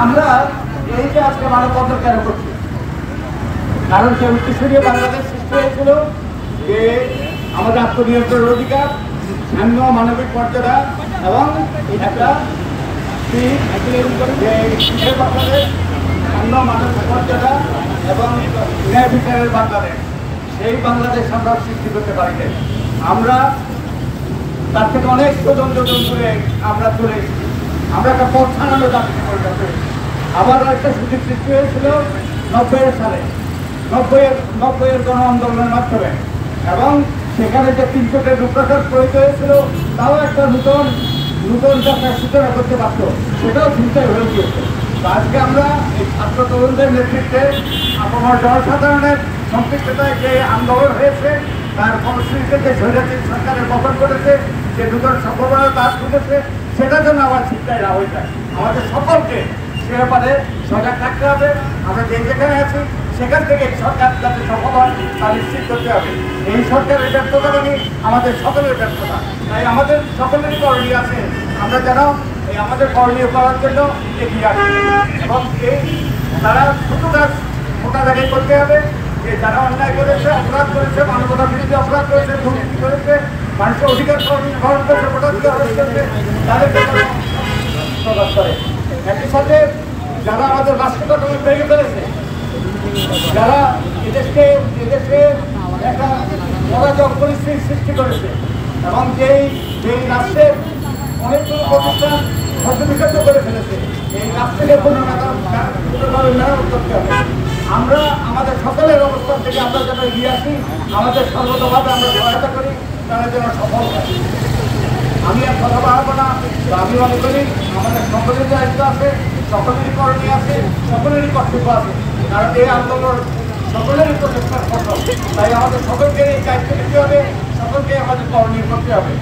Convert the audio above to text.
আমরা এই যে আজকে মানববন্ধন কেন করছি, কারণ সে উত্তরসূরীয় বাংলাদেশ সৃষ্টি হয়েছিল যে আমাদের আত্মনিয়ন্ত্রণের অধিকার, সাম্য মানবিক মর্যাদা এবং একটা সাম্য মানবিক মর্যাদা এবং ন্যায় বিচারের বাংলাদেশ, সেই বাংলাদেশ আমরা সৃষ্টি করতে পারি নাই। আমরা তার থেকে অনেক প্রজন্ম করে আমরা চলে এসেছি। আমরা একটা পথ ছাড়ানো জাতিতে পরিণত হয়েছি। আবার একটা সুযোগ সৃষ্টি হয়েছিল 90 সালে, 90 গণ আন্দোলনের মাধ্যমে, এবং সেখানে যে 300 রূপরেখার প্রয়োগ হয়েছিল তাও একটা নূতন যাত্রার সূচনা করতে পারত, সেটাও চিন্তায় হয়ে গিয়েছে। আজকে আমরা এই ছাত্র তরুণদের নেতৃত্বে আপনার জনসাধারণের সম্পৃক্ততায় যে আন্দোলন হয়েছে, তার ফলশ্রুতিতে যে স্বৈরাচারী সরকারের পতন করেছে, যে নূতন সম্ভাবনা তার খুঁজেছে, সেটা যেন আবার চিন্তায় না হয়ে যায়। আমাদের সকলকে সে ব্যাপারে সজাগ থাকতে হবে। আমরা যে যেখানে আছি সেখান থেকে সরকার যাতে সফল হয় তা নিশ্চিত করতে হবে। এই সরকারের ব্যর্থতা মানে আমাদের সকলের ব্যর্থতা। তাই আমাদের সকলেরই করণীয় আছে, আমরা যেন এই আমাদের করণীয় করার জন্য এগিয়ে আসি এবং এই তারা ছোট কাজ মোটা জায়গায় করতে হবে। যে যারা অন্যায় করেছে, অপরাধ করেছে, মানবতা বিরোধী অপরাধ করেছে, দুর্নীতি করেছে, মানুষের অধিকার গ্রহণ করেছে, ভোটাধিকার হরণ করেছে, তাদেরকে প্রকাশ করে। একই সাথে যারা আমাদের রাষ্ট্র কাঠামো ভেঙে ফেলেছে, যারা এদেশে একটা অরাজক পরিস্থিতির সৃষ্টি করেছে এবং যেই রাষ্ট্রের অনেকগুলো প্রতিষ্ঠান হস্তবিষিত করে ফেলেছে, এই রাষ্ট্রকে পুনর্ভাবে মেরামত করতে হবে। আমরা আমাদের সকলের অবস্থান থেকে আমরা যেন এগিয়ে আসি, আমাদের সর্বতভাবে আমরা সহায়তা করি, তারা যেন সফল হয়। আমি আর কথা বাড়াবো না। আমি মনে করি আমাদের সকলের দায়িত্ব আছে, সকলেরই করণীয় আছে, সকলেরই কর্তব্য আছে, কারণ এই আন্দোলন সকলেরই প্রচেষ্টার ফসল। তাই আমাদের সকলকে এই দায়িত্ব নিতে হবে, সকলকে আমাদের করণীয় করতে হবে।